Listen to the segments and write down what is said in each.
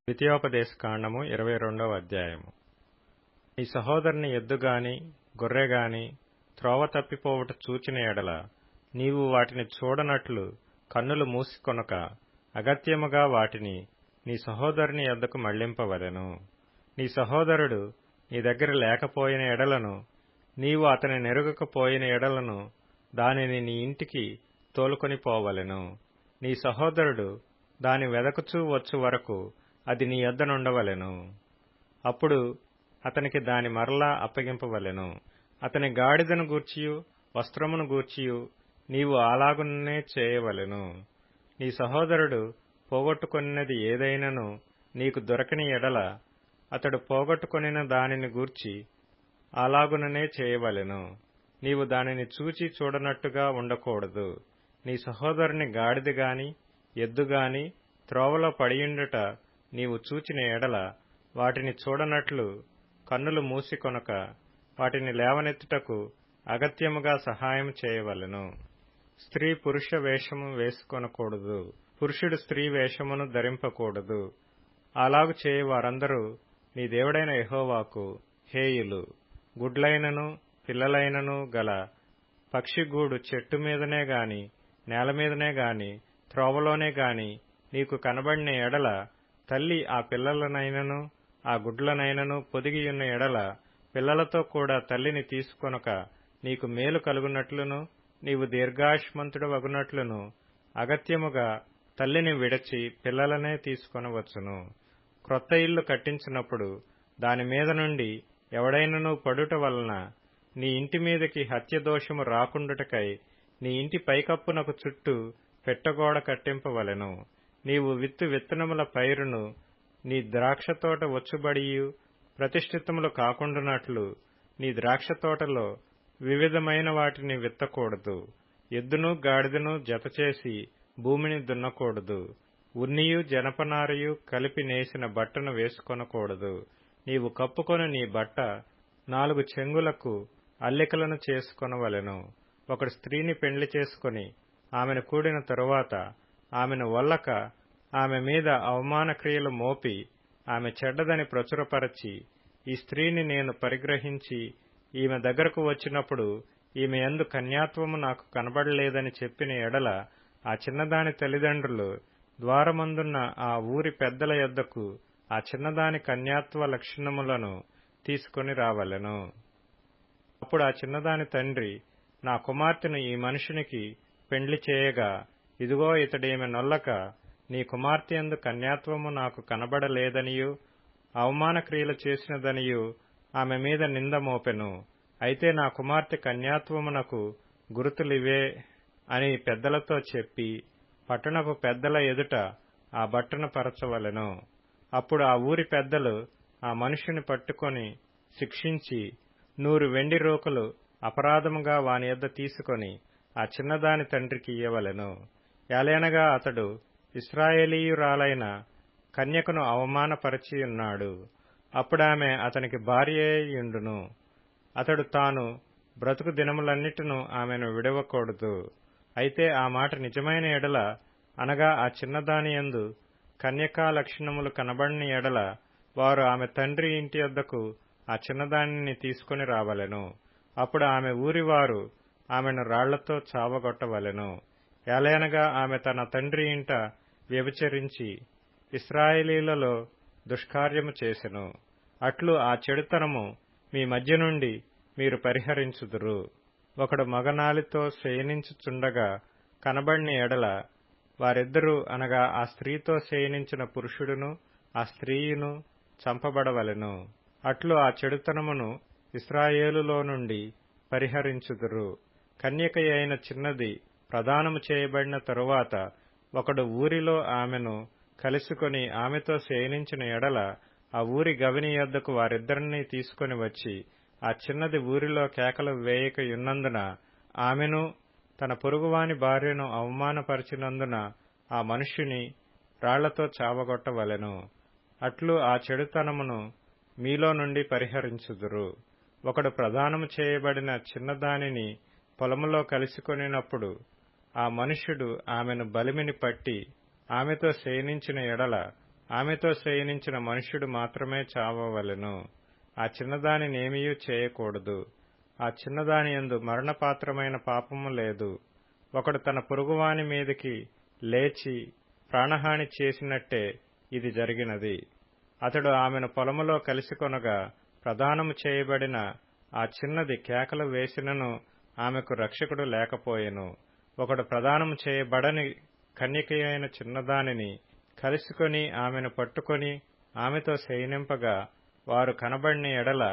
ద్వితీయోపదేశకాండము 22వ అధ్యాయము. నీ సహోదరుని ఎద్దుగాని గొర్రెగాని త్రోవ తప్పిపోవుట చూచిన ఎడల నీవు వాటిని చూడనట్లు కన్నులు మూసికొనక అగత్యముగా వాటిని నీ సహోదరుని యొద్దకు మళ్లింపవలెను. నీ సహోదరుడు నీ దగ్గర లేకపోయిన ఎడలను నీవు అతని నెరుగకపోయిన ఎడలను దానిని నీ ఇంటికి తోలుకొని పోవలెను. నీ సహోదరుడు దాని వెదకుచూ వచ్చు వరకు అది నీ యొద్ద నుండవలెను. అప్పుడు అతనికి దాని మరలా అప్పగింపవలెను. అతని గాడిదను గూర్చియు వస్త్రమును గూర్చియు నీవు అలాగుననే చేయవలెను. నీ సహోదరుడు పోగొట్టుకొనినది ఏదైనను నీకు దొరకని ఎడల అతడు పోగొట్టుకొనిన దానిని గూర్చి అలాగుననే చేయవలెను. నీవు దానిని చూచి చూడనట్టుగా ఉండకూడదు. నీ సహోదరుని గాడిదగాని ఎద్దుగాని త్రోవలో పడియుండుట నీవు చూచిన ఎడల వాటిని చూడనట్లు కన్నులు మూసికొనక వాటిని లేవనెత్తుటకు అగత్యముగా సహాయం చేయవలెను. స్త్రీ పురుష వేషము వేసుకొనకూడదు. పురుషుడు స్త్రీ వేషమును ధరింపకూడదు. అలాగు చేయి వారందరూ నీ దేవుడైన యెహోవాకు హేయులు. గుడ్లైనను పిల్లలైనను గల పక్షిగూడు చెట్టు మీదనే గాని నేలమీదనే గాని త్రోవలోనే గాని నీకు కనబడిన ఎడల తల్లి ఆ పిల్లలనైనను ఆ గుడ్లనైనను పొదిగియున్న ఎడల పిల్లలతో కూడా తల్లిని తీసుకొనక నీకు మేలు కలుగునట్లును నీవు దీర్ఘాయుష్మంతుడవగునట్లును అగత్యముగా తల్లిని విడచి పిల్లలనే తీసుకొనవచ్చును. క్రొత్త ఇల్లు కట్టించినప్పుడు దాని మీద నుండి ఎవడైనను పడుట వలన నీ ఇంటి మీదకి హత్యదోషము రాకుండుటకై నీ ఇంటి పైకప్పునకు చుట్టూ పెట్టగోడ కట్టింపవలెను. నీవు విత్తనముల పైరును నీ ద్రాక్షతోట వచ్చుబడియు ప్రతిష్ఠితములు కాకుండునట్లు నీ ద్రాక్షతోటలో వివిధమైన వాటిని విత్తకూడదు. ఎద్దును గాడిదను జతచేసి భూమిని దున్నకూడదు. ఉన్నియు జనపనారయు కలిపి నేసిన బట్టను వేసుకొనకూడదు. నీవు కప్పుకొని నీ బట్ట 4 చెంగులకు అల్లికలను చేసుకొనవలెను. ఒకడు స్త్రీని పెండ్లి చేసుకొని ఆమెను కూడిన తరువాత ఆమెను వల్లక ఆమె మీద అవమాన క్రియలు మోపి ఆమె చెడ్డదని ప్రచురపరచి ఈ స్త్రీని నేను పరిగ్రహించి ఈమె దగ్గరకు వచ్చినప్పుడు ఈమె యందు కన్యాత్వము నాకు కనబడలేదని చెప్పిన ఎడల ఆ చిన్నదాని తల్లిదండ్రులు ద్వారమందున్న ఆ ఊరి పెద్దల యొద్దకు ఆ చిన్నదాని కన్యాత్వ లక్షణములను తీసుకొని రావలెను. అప్పుడు ఆ చిన్నదాని తండ్రి నా కుమార్తెను ఈ మనుషునికి పెండ్లి చేయగా ఇదిగో ఇతడీమె నొల్లక నీ కుమార్తె యందు కన్యాత్వము నాకు కనబడలేదనియు అవమాన క్రియలు చేసినదనియు ఆమె మీద నింద మోపెను. అయితే నా కుమార్తె కన్యాత్వమునకు గురుతులివే అని పెద్దలతో చెప్పి పట్టణపు పెద్దల ఎదుట ఆ బట్టను పరచవలెను. అప్పుడు ఆ ఊరి పెద్దలు ఆ మనుషుని పట్టుకొని శిక్షించి 100 వెండి రోకలు అపరాధముగా వాని యొద్ద తీసుకొని ఆ చిన్నదాని తండ్రికి ఇయ్యవలెను. ఏలయనగా అతడు ఇశ్రాయేలీయురాలైన కన్యకను అవమానపరచియున్నాడు. అప్పుడామె అతనికి భార్యయుండును. అతడు తాను బ్రతుకు దినములన్నిటిను ఆమెను విడవకూడదు. అయితే ఆ మాట నిజమైన ఎడల అనగా ఆ చిన్నదాని యందు కన్యకా లక్షణములు కనబడిన ఎడల వారు ఆమె తండ్రి ఇంటి యొద్దకు ఆ చిన్నదానిని తీసుకొని రావలెను. అప్పుడు ఆమె ఊరివారు ఆమెను రాళ్లతో చావగొట్టవలెను. ఏలయనగా ఆమె తన తండ్రి ఇంట వ్యభిచరించి ఇశ్రాయేలీలలో దుష్కార్యము చేసెను. అట్లు ఆ చెడుతనము మీ మధ్య నుండి మీరు పరిహరించుదురు. ఒకడు మగనాలితో శయనించుచుండగా కనబడిన ఎడల వారిద్దరూ అనగా ఆ స్త్రీతో శయనించిన పురుషుడును ఆ స్త్రీయును చంపబడవలెను. అట్లు ఆ చెడుతనమును ఇశ్రాయేలులో నుండి పరిహరించుదురు. కన్యకయైన చిన్నది ప్రదానము చేయబడిన తరువాత ఒకడు ఊరిలో ఆమెను కలుసుకొని ఆమెతో శయనించిన ఎడల ఆ ఊరి గవిని యొద్దకు వారిద్దరినీ తీసుకొని వచ్చి ఆ చిన్నది ఊరిలో కేకలు వేయకయున్నందున ఆమెను తన పొరుగువాని భార్యను అవమానపరిచినందున ఆ మనుష్యుని రాళ్లతో చావగొట్టవలెను. అట్లు ఆ చెడుతనమును మీలో నుండి పరిహరించుదురు. ఒకడు ప్రదానము చేయబడిన చిన్నదానిని పొలములో కలుసుకొనినప్పుడు ఆ మనుష్యుడు ఆమెను బలిమిని పట్టి ఆమెతో శయనించిన ఎడల ఆమెతో శయనించిన మనుష్యుడు మాత్రమే చావవలెను. ఆ చిన్నదానినేమియూ చేయకూడదు. ఆ చిన్నదానియందు మరణపాత్రమైన పాపము లేదు. ఒకడు తన పొరుగువాని మీదికి లేచి ప్రాణహాని చేసినట్టే ఇది జరిగినది. అతడు ఆమెను పొలములో కలిసికొనగా ప్రదానము చేయబడిన ఆ చిన్నది కేకలు వేసినను ఆమెకు రక్షకుడు లేకపోయెను. ఒకడు ప్రదానము చేయబడని కన్యకయైన చిన్నదానిని కలిసికొని ఆమెను పట్టుకొని ఆమెతో శయనింపగా వారు కనబడిన ఎడల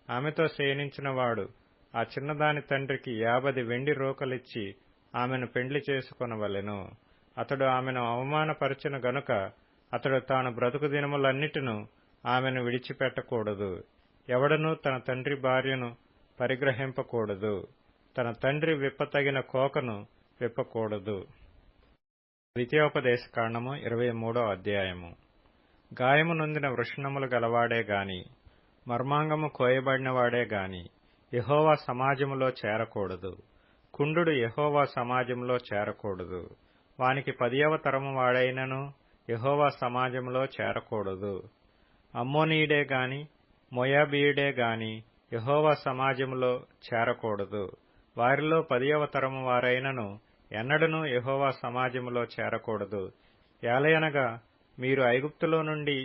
ఆమెతో శయనించినవాడు ఆ చిన్నదాని తండ్రికి 50 వెండి రూకలిచ్చి ఆమెను పెండ్లి చేసుకొనవలెను. అతడు ఆమెను అవమానపరచిన గనుక అతడు తాను బ్రతుకు దినములన్నిటిను ఆమెను విడిచిపెట్టకూడదు. ఎవడనూ తన తండ్రి భార్యను పరిగ్రహింపకూడదు. తన తండ్రి విప్పతగిన కోకను విప్పకూడదు. ద్వితీయోపదేశ కాండము 23వ అధ్యాయము. గాయము నొందిన వృషణములు గలవాడే గాని మర్మాంగము కోయబడినవాడే గాని యెహోవా సమాజములో చేరకూడదు. కుండుడు యెహోవా సమాజంలో చేరకూడదు. వానికి 10వ తరము వాడైనను యెహోవా సమాజంలో చేరకూడదు. అమ్మోనీయుడే గాని మోయాబీయుడే గాని యెహోవా సమాజంలో చేరకూడదు. వారిలో 10వ తరము వారైనను ఎన్నడనూ యెహోవా సమాజములో చేరకూడదు. ఏలయనగా మీరు ఐగుప్తులో నుండి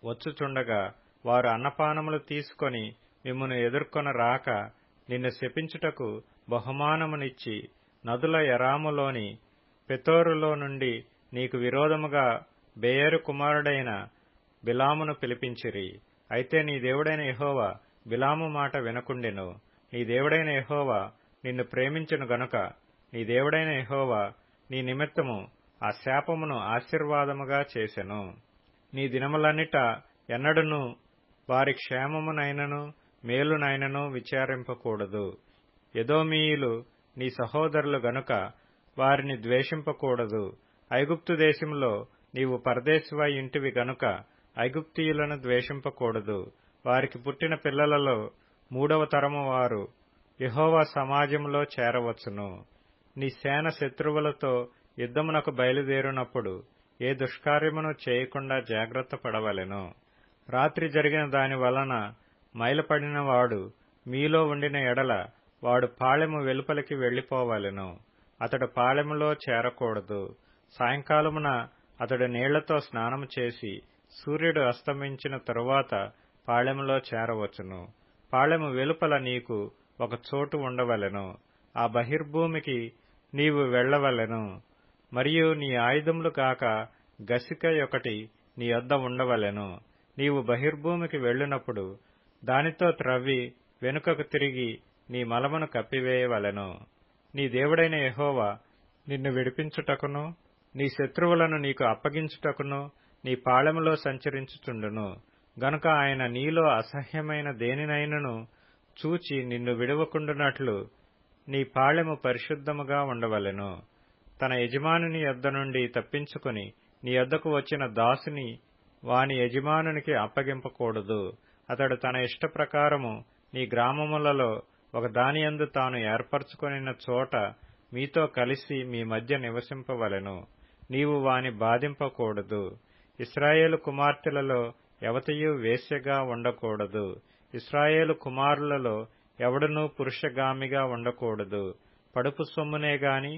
వచ్చుచుండగా వారు అన్నపానములు తీసుకొని మిమ్మును ఎదుర్కొన రాక నిన్ను శపించుటకు బహుమానమునిచ్చి నదుల ఎరాములోని పెతోరులో నుండి నీకు విరోధముగా బెయేరు కుమారుడైన బిలామును పిలిపించిరి. అయితే నీ దేవుడైన యెహోవా బిలాము మాట వినకుండెను. నీ దేవుడైన యెహోవా నిన్ను ప్రేమించెను గనుక నీ దేవుడైన యెహోవా నీ నిమిత్తము ఆ శాపమును ఆశీర్వాదముగా చేసెను. నీ దినములన్నిట ఎన్నడూనూ వారి క్షేమమునైనను మేలునైనను విచారింపకూడదు. ఎదోమీయులు నీ సహోదరులు గనుక వారిని ద్వేషింపకూడదు. ఐగుప్తు దేశంలో నీవు పరదేశివై ఇంటివి గనుక ఐగుప్తీయులను ద్వేషింపకూడదు. వారికి పుట్టిన పిల్లలలో 3వ తరము వారు యెహోవా సమాజంలో చేరవచ్చును. నీ సేన శత్రువులతో యుద్ధమునకు బయలుదేరినప్పుడు ఏ దుష్కార్యమును చేయకుండా జాగ్రత్త పడవలెను. రాత్రి జరిగిన దాని వలన మైలపడినవాడు మీలో ఉండిన ఎడల వాడు పాళెము వెలుపలికి వెళ్లిపోవలెను. అతడు పాళెములో చేరకూడదు. సాయంకాలమున అతడు నీళ్లతో స్నానము చేసి సూర్యుడు అస్తమించిన తరువాత పాళెములో చేరవచ్చును. పాళెము వెలుపల నీకు ఒక చోటు ఉండవలెను. ఆ బహిర్భూమికి నీవు వెళ్లవలెను. మరియు నీ ఆయుధములు కాక గసిక ఒకటి నీ యొద్ద ఉండవలెను. నీవు బహిర్భూమికి వెళ్ళినప్పుడు దానితో త్రవ్వి వెనుకకు తిరిగి నీ మలమును కప్పివేయవలెను. నీ దేవుడైన యెహోవా నిన్ను విడిపించుటకును నీ శత్రువులను నీకు అప్పగించుటకును నీ పాళెములో సంచరించుచుండును. గనుక ఆయన నీలో అసహ్యమైన దేనినైనను చూచి నిన్ను విడువకుండునట్లు నీ పాళెము పరిశుద్ధముగా ఉండవలెను. తన యజమానుని యొద్ద నుండి తప్పించుకుని నీ యొద్దకు వచ్చిన దాసుని వాని యజమానునికి అప్పగింపకూడదు. అతడు తన ఇష్టప్రకారము నీ గ్రామములలో ఒక దానియందు తాను ఏర్పరచుకొనిన చోట మీతో కలిసి మీ మధ్య నివసింపవలెను. నీవు వాని బాధింపకూడదు. ఇశ్రాయేలు కుమార్తెలలో ఎవతయు వేశ్యగా ఉండకూడదు. ఇశ్రాయేలు కుమారులలో ఎవడనూ పురుషగామిగా ఉండకూడదు. పడుపు సొమ్మునే గాని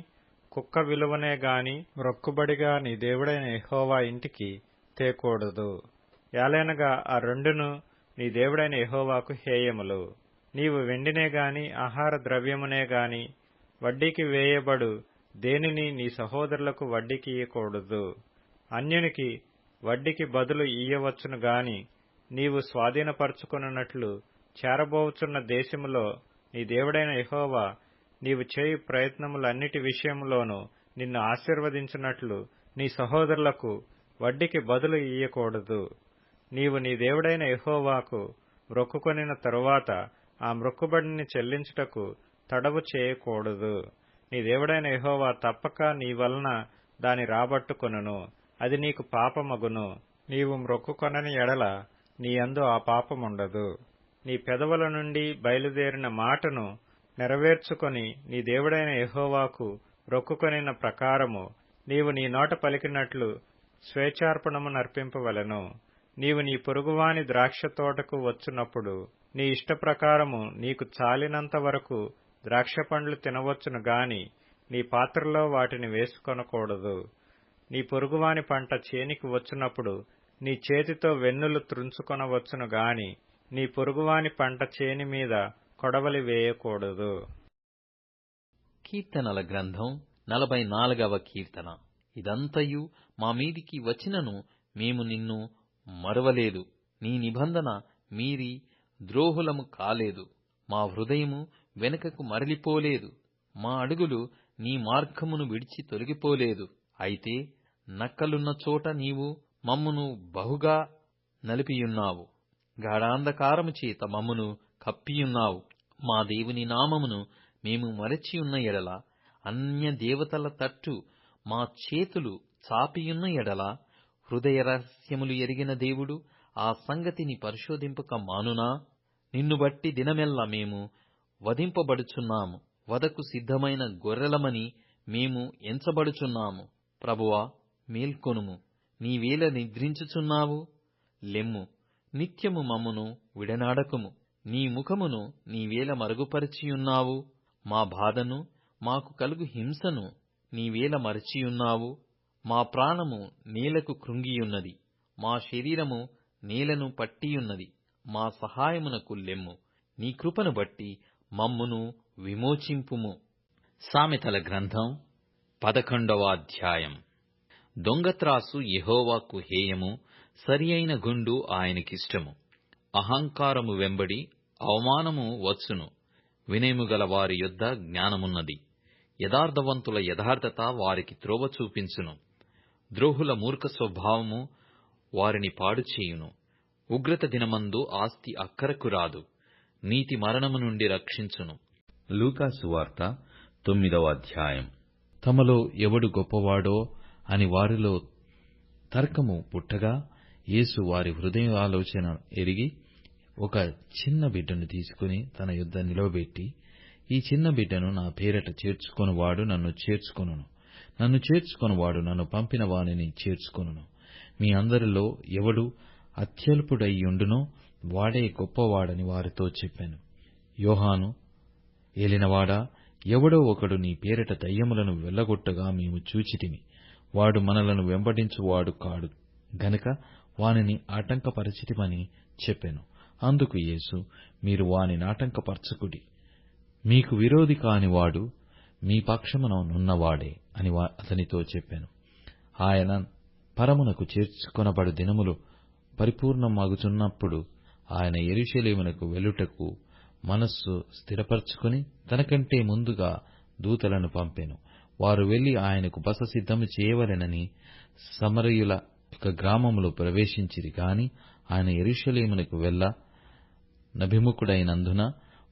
కుక్క విలువనే గాని మ్రొక్కుబడిగా నీ దేవుడైన యెహోవా ఇంటికి తేకూడదు. ఏలైనగా ఆ రెండును నీ దేవుడైన యెహోవాకు హేయములు. నీవు వెండినే గాని ఆహార ద్రవ్యమునే గాని వడ్డీకి వేయబడు దేనిని నీ సహోదరులకు వడ్డీకి ఇయ్యకూడదు. అన్యునికి వడ్డీకి బదులు ఇయ్యవచ్చును గాని నీవు స్వాధీనపరచుకొనున్నట్లు చేరబోవుచున్న దేశములో నీ దేవుడైన యెహోవా నీవు చేయు ప్రయత్నములన్నిటి విషయంలోనూ నిన్ను ఆశీర్వదించినట్లు నీ సహోదరులకు వడ్డీకి బదులు ఇయ్యకూడదు. నీవు నీ దేవుడైన యెహోవాకు మ్రొక్కుకొనిన తరువాత ఆ మ్రొక్కుబడిని చెల్లించుటకు తడవు చేయకూడదు. నీ దేవుడైన యెహోవా తప్పక నీ వలన దాని రాబట్టుకొనును. అది నీకు పాపమగును. నీవు మ్రొక్కుకొనని ఎడల నీ యందు ఆ పాపముండదు. నీ పెదవుల నుండి బయలుదేరిన మాటను నెరవేర్చుకొని నీ దేవుడైన యెహోవాకు మ్రొక్కుకొనిన ప్రకారము నీవు నీ నోట పలికినట్లు స్వేచ్ఛార్పణము నర్పింపవలెను. నీవు నీ పొరుగువాని ద్రాక్ష తోటకు వచ్చునప్పుడు నీ ఇష్టప్రకారము నీకు చాలినంత వరకు ద్రాక్ష పండ్లు తినవచ్చును గాని నీ పాత్రలో వాటిని వేసుకొనకూడదు. నీ పొరుగువాని పంట చేనికి వచ్చునప్పుడు నీ చేతితో వెన్నులు త్రుంచుకొనవచ్చును గాని నీ పొరుగువాని పంట చేని మీద కొడవలి వేయకూడదు. కీర్తనల గ్రంథం 44వ కీర్తన. ఇదంతయు మా మీదికి వచ్చినను మేము నిన్ను మరువలేదు. నీ నిబంధన మీరి ద్రోహులము కాలేదు. మా హృదయము వెనుకకు మరలిపోలేదు. మా అడుగులు నీ మార్గమును విడిచి తొలగిపోలేదు. అయితే నక్కలున్న చోట నీవు మమ్మును బహుగా నలిపియున్నావు. గాఢాంధకారము చేత మమ్మును కప్పియున్నావు. మా దేవుని నామమును మేము మరచియున్న ఎడల, అన్య దేవతల తట్టు మా చేతులు చాపియున్న ఎడల, హృదయ రహస్యములు ఎరిగిన దేవుడు ఆ సంగతిని పరిశోధింపక మానునా? నిన్ను బట్టి దినమెల్లా మేము వధింపబడుచున్నాము. వధకు సిద్ధమైన గొర్రెలమని మేము ఎంచబడుచున్నాము. ప్రభువా, మేల్కొనుము. నీవేళ నిద్రించుచున్నావు? లెమ్ము, నిత్యము మమ్మును విడనాడకుము. నీ ముఖమును నీవేళ మరుగుపరచియున్నావు? మా బాధను, మాకు కలుగు హింసను నీవేళ మరచియున్నావు? మా ప్రాణము నేలకు కృంగియున్నది. మా శరీరము నేలను పట్టియున్నది. మా సహాయమునకు లెమ్ము. నీ కృపను బట్టి మమ్మును విమోచింపుము. సామెతల గ్రంథం 11వ అధ్యాయం. దొంగత్రాసు యెహోవాకు హేయము, సరియైన గుండు ఆయనకిష్టము. అహంకారము వెంబడి అవమానము వచ్చును. వినయము గల వారి యొద్ద జ్ఞానమున్నది. యథార్థవంతుల యథార్థత వారికి త్రోవ చూపించును. ద్రోహుల మూర్ఖ స్వభావము వారిని పాడుచేయును. ఉగ్రత దినమందు ఆస్తి అక్కరకు రాదు. నీతి మరణము నుండి రక్షించును. లూకా సువార్త 9వ అధ్యాయం. తమలో ఎవడు గొప్పవాడో అని వారిలో తర్కము పుట్టగా, యేసు వారి హృదయ ఆలోచన ఎరిగి ఒక చిన్న బిడ్డను తీసుకుని తన యొద్ద నిలవబెట్టి, ఈ చిన్న బిడ్డను నా పేరట చేర్చుకొనువాడు నన్ను చేర్చుకొనును, నన్ను చేర్చుకొనువాడు నన్ను పంపిన వానిని చేర్చుకొనును. మీ అందరిలో ఎవడు అత్యల్పుడయ్యుండునో వాడే గొప్పవాడని వారితో చెప్పాను. యోహాను, ఏలినవాడా, ఎవడో ఒకడు నీ పేరట దయ్యములను వెళ్ళగొట్టగా మేము చూచితిమి. వాడు మనలను వెంబడించువాడు కాడు గనుక వానిని ఆటంకపరచితిమని చెప్పెను. అందుకు యేసు, మీరు వానిని ఆటంకపరచకుడి. మీకు విరోధి కానివాడు మీ పక్షమున నున్నవాడే అని అతనితో చెప్పాను. ఆయన పరమునకు చేర్చుకొనబడు దినములు పరిపూర్ణమగుచున్నప్పుడు ఆయన యెరూషలేమునకు వెళ్ళుటకు మనస్సు స్థిరపరచుకుని తనకంటే ముందుగా దూతలను పంపెను. వారు వెళ్లి ఆయనకు బస సిద్ధము చేయవలెనని సమరయుల ఒక గ్రామములో ప్రవేశించిరి గాని ఆయన యెరూషలేమునకు వెళ్ళ నభిముఖుడైనందున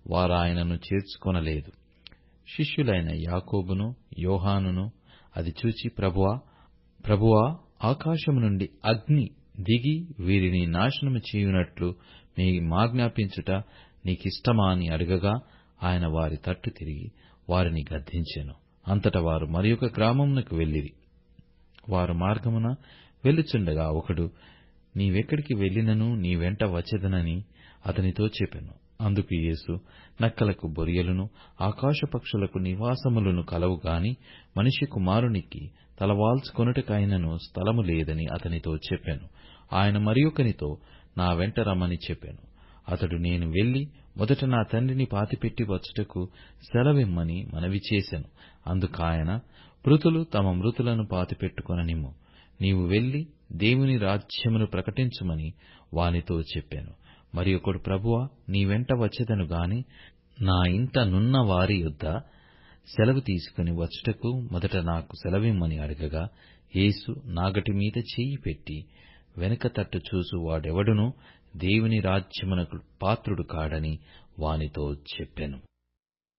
వారాయనను చేర్చుకొనలేదు. శిష్యులైన యాకోబును యోహానును అది చూచి, ప్రభువా, ఆకాశము నుండి అగ్ని దిగి వీరిని నాశనము చేయునట్లు మాజ్ఞాపించుట నీకిష్టమా అని అడగగా, ఆయన వారి తట్టు తిరిగి వారిని గద్దించెను. అంతట వారు మరియొక గ్రామమునకు వెళ్ళిరి. వారు మార్గమున వెళ్ళుచుండగా ఒకడు, నీవెక్కడికి వెళ్ళినను నీ వెంట వచ్చెదనని అతనితో చెప్పెను. అందుకు యేసు, నక్కలకు బొరియలును ఆకాశపక్షులకు నివాసములను కలవు గాని మనిషి కుమారునికి తలవాల్చుకొనుటకైనను స్థలము లేదని అతనితో చెప్పెను. ఆయన మరియొకనితో, నా వెంట రమ్మని చెప్పెను. అతడు, నేను వెళ్లి మొదట నా తండ్రిని పాతిపెట్టి వచ్చుటకు సెలవిమ్మని మనవి చేసెను. అందుకాయన, మృతులు తమ మృతులను పాతిపెట్టుకొననిమ్ము, నీవు వెళ్లి దేవుని రాజ్యమును ప్రకటించుమని వానితో చెప్పాను. మరియొకడు, ప్రభువా, నీ వెంట వచ్చెదను గాని నా ఇంట నున్న వారి యొద్ద సెలవు తీసుకుని వచ్చుటకు మొదట నాకు సెలవిమ్మని అడగగా, యేసు నాగటి మీద చెయ్యి పెట్టి వెనుక తట్టు చూసు వాడెవడునూ దేవుని రాజ్యమునకు పాత్రుడు కాడని వానితో చెప్పెను.